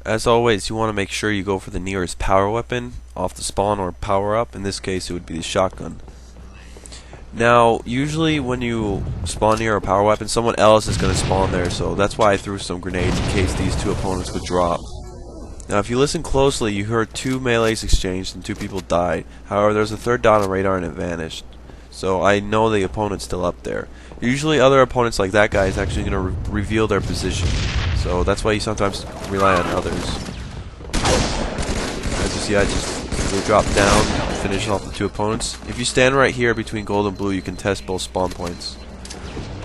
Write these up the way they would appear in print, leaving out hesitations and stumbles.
As always, you want to make sure you go for the nearest power weapon off the spawn or power up. In this case, it would be the shotgun. Now, usually when you spawn near a power weapon, someone else is going to spawn there, so that's why I threw some grenades in case these two opponents would drop. Now, if you listen closely, you heard 2 melees exchanged and 2 people died. However, there's a third dot on radar and it vanished. So I know the opponent's still up there. Usually other opponents like that guy is actually going to reveal their position. So that's why you sometimes rely on others. As you see, I just dropped down, finish off the 2 opponents. If you stand right here between gold and blue, you can test both spawn points.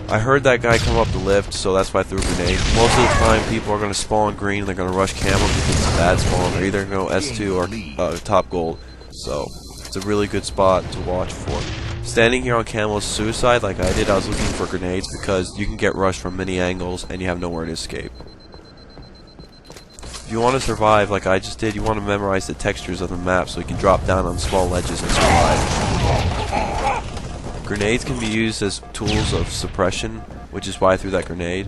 I heard that guy come up the lift, so that's why I threw a grenade. Most of the time, people are going to spawn green and they're going to rush camo because it's a bad spawn. They're either going to go S2 or top gold. So it's a really good spot to watch for. Standing here on camo is suicide like I did. I was looking for grenades because you can get rushed from many angles and you have nowhere to escape. If you want to survive like I just did, you want to memorize the textures of the map so you can drop down on small ledges and survive. Grenades can be used as tools of suppression, which is why I threw that grenade.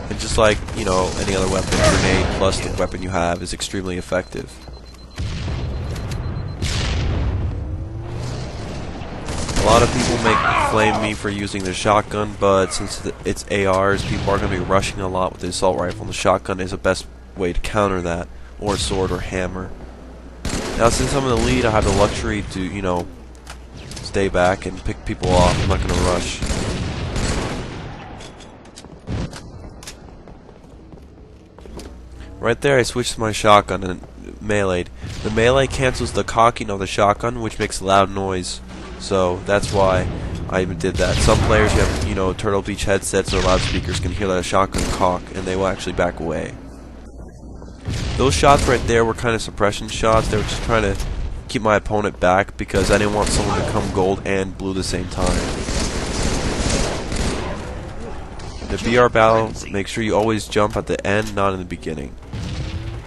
And just like, you know, any other weapon, grenade plus the weapon you have is extremely effective. A lot of people flame me for using the shotgun, but since it's ARs, people are going to be rushing a lot with the assault rifle, and the shotgun is the best way to counter that, or a sword or hammer. Now, since I'm in the lead, I have the luxury to, you know, stay back and pick people off. I'm not going to rush. Right there, I switched to my shotgun and meleeed. The melee cancels the cocking of the shotgun, which makes a loud noise. So that's why I even did that. Some players who have, you know, Turtle Beach headsets or loudspeakers can hear that shotgun cock, and they will actually back away. Those shots right there were kind of suppression shots. They were just trying to keep my opponent back because I didn't want someone to come gold and blue at the same time. The BR battle, make sure you always jump at the end, not in the beginning.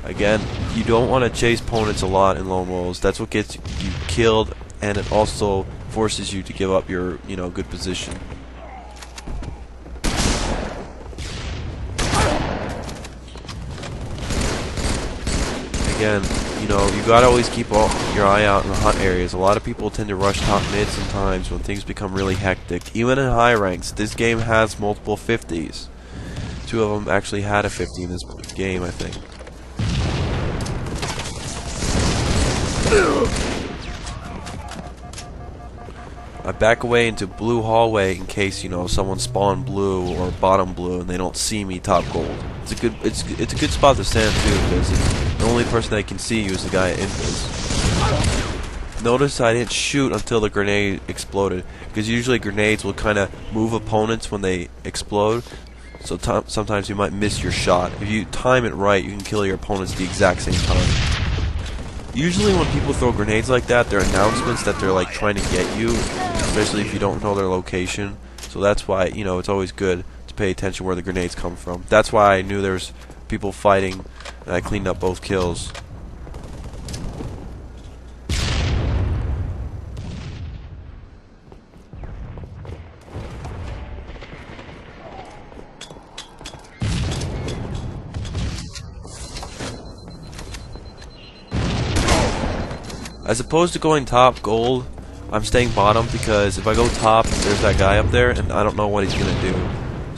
Again, you don't want to chase opponents a lot in lone wolves. That's what gets you killed, and it also forces you to give up your, you know, good position. Again, you know, you gotta always keep your eye out in the hot areas. A lot of people tend to rush top mid sometimes when things become really hectic. Even in high ranks, this game has multiple 50s. 2 of them actually had a 50 in this game, I think. I back away into blue hallway in case, you know, someone spawned blue or bottom blue and they don't see me top gold. It's a good spot to stand too because the only person that can see you is the guy at invis. Notice I didn't shoot until the grenade exploded because usually grenades will kind of move opponents when they explode. So sometimes you might miss your shot. If you time it right, you can kill your opponents at the exact same time. Usually when people throw grenades like that, they're announcements that they're like trying to get you, especially if you don't know their location. So that's why, you know, it's always good to pay attention where the grenades come from. That's why I knew there was people fighting and I cleaned up both kills. As opposed to going top gold, I'm staying bottom because if I go top, there's that guy up there, and I don't know what he's gonna do.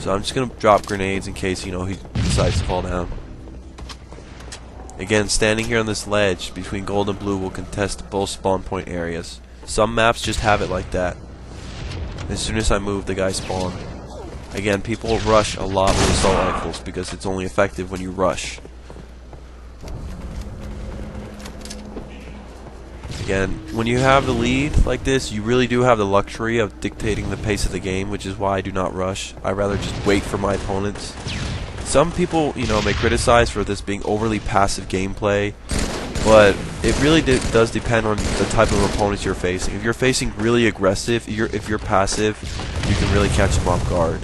So I'm just gonna drop grenades in case, you know, he decides to fall down. Again, standing here on this ledge between gold and blue will contest both spawn point areas. Some maps just have it like that. As soon as I move, the guy spawns. Again, people rush a lot with assault rifles because it's only effective when you rush. Again, when you have the lead like this, you really do have the luxury of dictating the pace of the game, which is why I do not rush. I rather just wait for my opponents. Some people, you know, may criticize for this being overly passive gameplay, but it really does depend on the type of opponents you're facing. If you're facing really aggressive, if you're passive, you can really catch them off guard.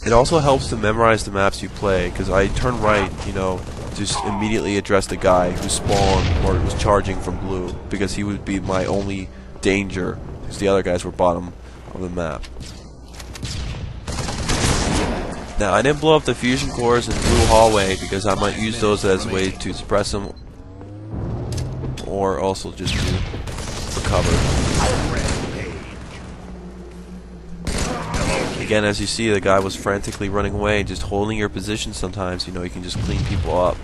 It also helps to memorize the maps you play, because I turn right, you know, just immediately address the guy who spawned or was charging from blue, because he would be my only danger, because the other guys were bottom of the map. Now, I didn't blow up the fusion cores in blue hallway because I might use those as a way to suppress them, or also just for cover. Again, as you see, the guy was frantically running away, just holding your position sometimes, you know, you can just clean people up.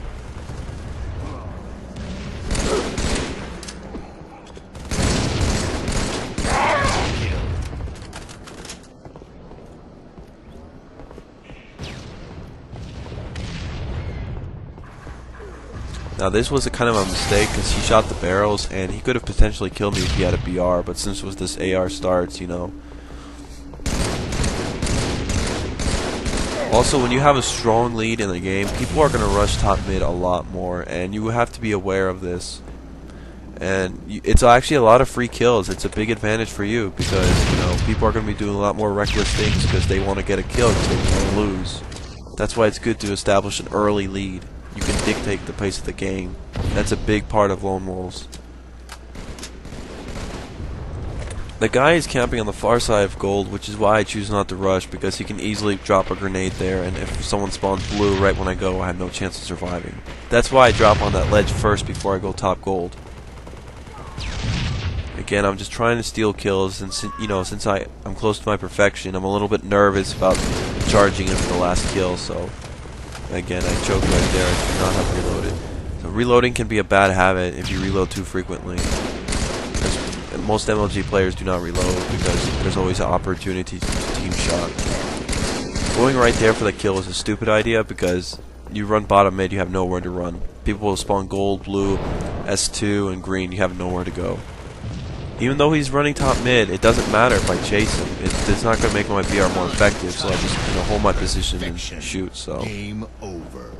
Now this was a kind of a mistake because he shot the barrels and he could have potentially killed me if he had a BR, but since it was this AR starts, you know. Also, when you have a strong lead in the game, people are going to rush top mid a lot more, and you have to be aware of this. And it's actually a lot of free kills. It's a big advantage for you because, you know, people are going to be doing a lot more reckless things because they want to get a kill because they want to lose. That's why it's good to establish an early lead. You can dictate the pace of the game. That's a big part of lone wolves. The guy is camping on the far side of gold, which is why I choose not to rush, because he can easily drop a grenade there, and if someone spawns blue right when I go, I have no chance of surviving. That's why I drop on that ledge first before I go top gold. Again, I'm just trying to steal kills, and you know, since I'm close to my perfection, I'm a little bit nervous about charging in for the last kill, so again, I choked right there. I do not have reloaded. So reloading can be a bad habit if you reload too frequently. Most MLG players do not reload because there's always an opportunity to team shot. Going right there for the kill is a stupid idea because you run bottom mid, you have nowhere to run. People will spawn gold, blue, S2, and green. You have nowhere to go. Even though he's running top mid, it doesn't matter if I chase him. It's not going to make my BR more effective, so I just hold my position and shoot. So. Game over.